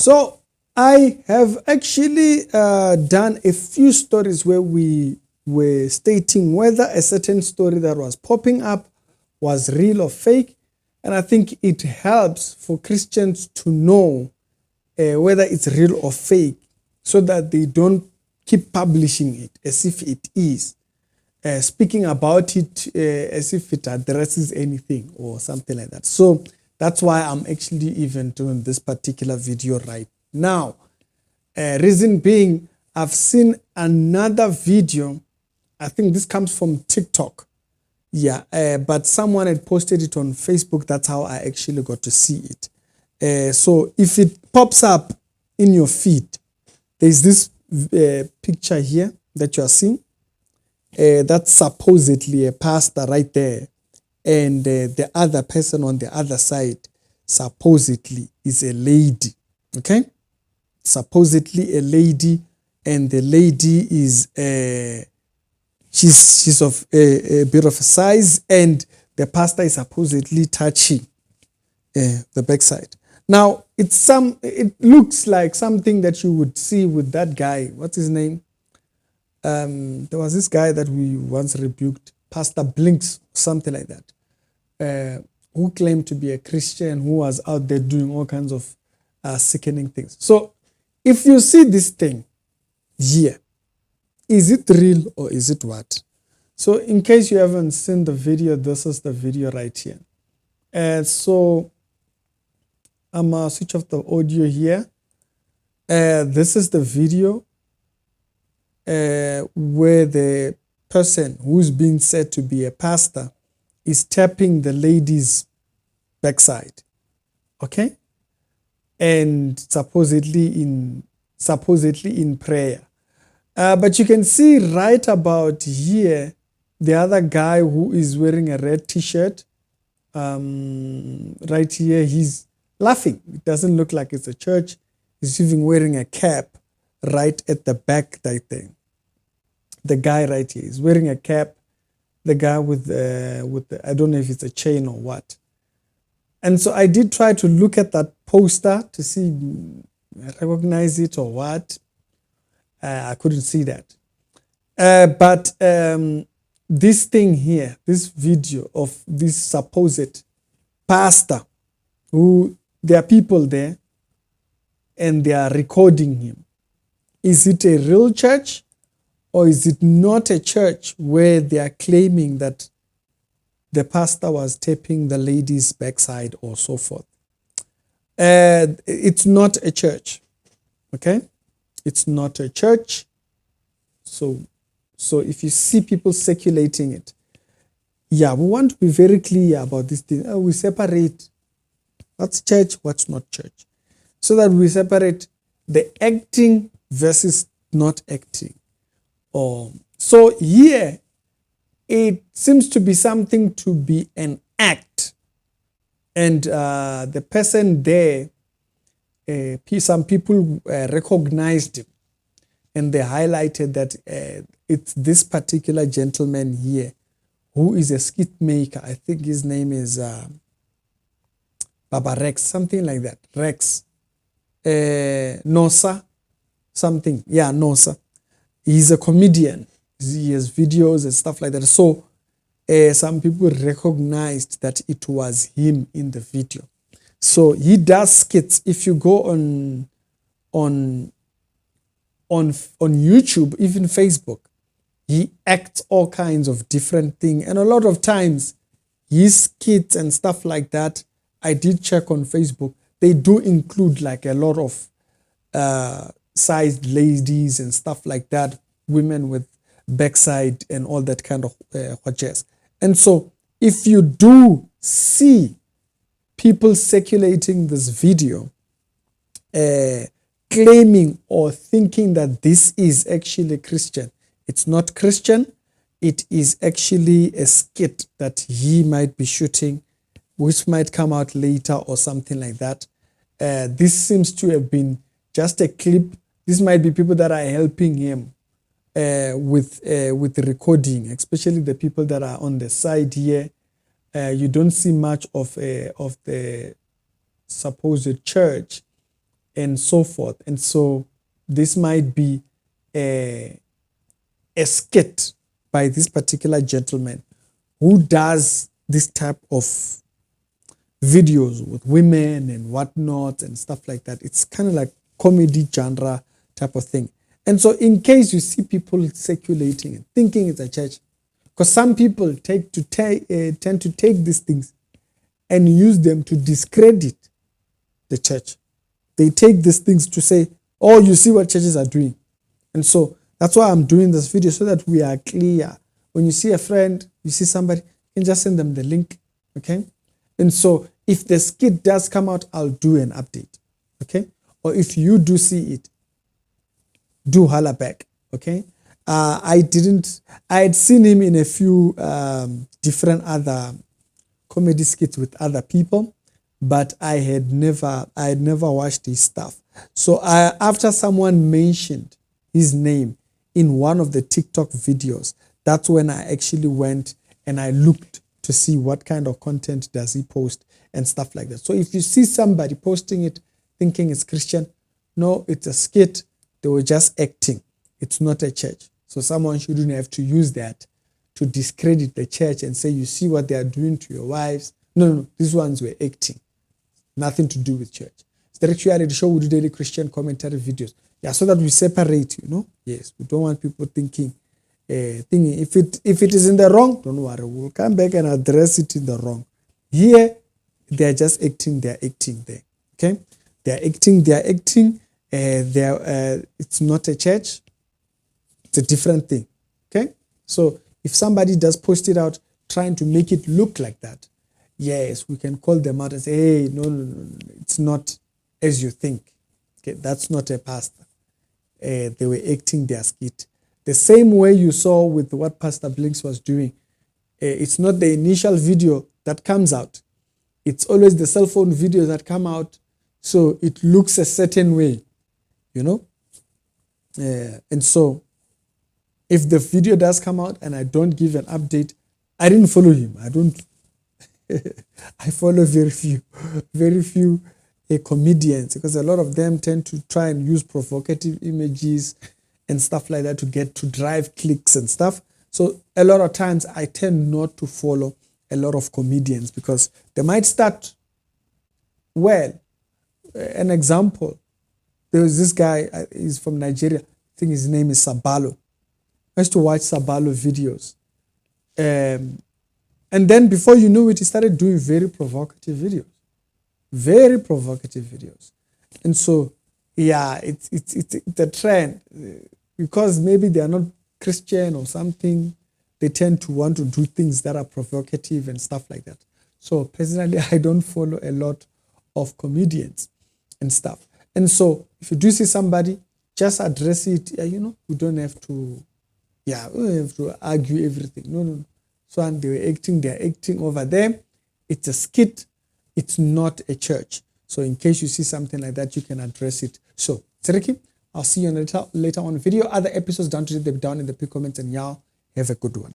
So I have actually done a few stories where we were stating whether a certain story that was popping up was real or fake. And I think it helps for Christians to know whether it's real or fake so that they don't keep publishing it as if it is, speaking about it as if it addresses anything or something like that. So that's why I'm actually even doing this particular video right now. Reason being, I've seen another video. I think this comes from TikTok. Yeah, but someone had posted it on Facebook. That's how I actually got to see it. So if it pops up in your feed, there's this picture here that you are seeing. That's supposedly a pastor right there. And the other person on the other side supposedly is a lady. Okay? Supposedly a lady, and the lady is she's of a bit of a size, and the pastor is supposedly touching the backside. Now it looks like something that you would see with that guy. What's his name? There was this guy that we once rebuked, Pastor Blinks, something like that, who claimed to be a Christian, who was out there doing all kinds of sickening things. So if you see this thing here, is it real or is it what? So in case you haven't seen the video, this is the video right here. So I'm going to switch off the audio here. This is the video where the person who's being said to be a pastor is tapping the lady's backside. Okay? And supposedly in prayer. But you can see right about here, the other guy who is wearing a red t-shirt, right here, he's laughing. It doesn't look like it's a church. He's even wearing a cap right at the back right there. The guy right here is wearing a cap. The guy with the, I don't know if it's a chain or what. And so I did try to look at that poster to see, recognize it or what. I couldn't see that. But this thing here, this video of this supposed pastor, who there are people there and they are recording him. Is it a real church or is it not a church where they are claiming that the pastor was tapping the lady's backside or so forth? It's not a church, okay? It's not a church. So if you see people circulating it, yeah, we want to be very clear about this thing. We separate what's church, what's not church, so that we separate the acting versus not acting. So here, it seems to be something to be an act. And the person there, some people recognized him, and they highlighted that it's this particular gentleman here who is a skit maker. I think his name is Baba Rex, something like that. Rex. Nosa, something. Yeah, Nosa. He's a comedian. He has videos and stuff like that. So some people recognized that it was him in the video. So he does skits. If you go on YouTube, even Facebook, he acts all kinds of different things. And a lot of times, his skits and stuff like that, I did check on Facebook, they do include like a lot of sized ladies and stuff like that, women with backside and all that kind of jazz. And so if you do see people circulating this video, claiming or thinking that this is actually Christian, it's not Christian. It is actually a skit that he might be shooting, which might come out later or something like that. This seems to have been just a clip. This might be people that are helping him with the recording, especially the people that are on the side here. You don't see much of the supposed church and so forth. And so this might be a skit by this particular gentleman who does this type of videos with women and whatnot and stuff like that. It's kind of like comedy genre type of thing. And so in case you see people circulating and thinking it's a church, because some people tend to take these things and use them to discredit the church. They take these things to say, oh, you see what churches are doing. And so that's why I'm doing this video, so that we are clear. When you see a friend, you see somebody, you can just send them the link, okay? And so if the skit does come out, I'll do an update, okay? Or if you do see it, do holler back, okay? I had seen him in a few different other comedy skits with other people, but I had never watched his stuff. So after someone mentioned his name in one of the TikTok videos, that's when I actually went and I looked to see what kind of content does he post and stuff like that. So if you see somebody posting it thinking it's Christian, no, it's a skit. They were just acting. It's not a church. So someone shouldn't have to use that to discredit the church and say, you see what they are doing to your wives. No, these ones were acting. Nothing to do with church. It's the Reality Show. We do daily Christian commentary videos. Yeah, so that we separate, Yes, we don't want people thinking if it is in the wrong, don't worry. We'll come back and address it in the wrong. Here, they're just acting. They're acting there. Okay? They're acting. It's not a church. It's a different thing. Okay? So if somebody does post it out trying to make it look like that, yes, we can call them out and say, hey, no, it's not as you think. Okay, that's not a pastor. They were acting their skit. The same way you saw with what Pastor Blinks was doing. It's not the initial video that comes out. It's always the cell phone videos that come out. So it looks a certain way, and so if the video does come out and I don't give an update, I didn't follow him. I follow very few comedians, because a lot of them tend to try and use provocative images and stuff like that to drive clicks and stuff. So a lot of times I tend not to follow a lot of comedians, because they might start well. An example, there was this guy, he's from Nigeria. I think his name is Sabalo. I used to watch Sabalo videos. And then before you knew it, he started doing very provocative videos. Very provocative videos. And so, yeah, it's a trend. Because maybe they are not Christian or something, they tend to want to do things that are provocative and stuff like that. So personally, I don't follow a lot of comedians and stuff. And so if you do see somebody, just address it. You don't have to, we don't have to argue everything. No. So and they're acting over there. It's a skit. It's not a church. So in case you see something like that, you can address it. So, Tsiriki, I'll see you on later on video. Other episodes down in the comments, and y'all have a good one.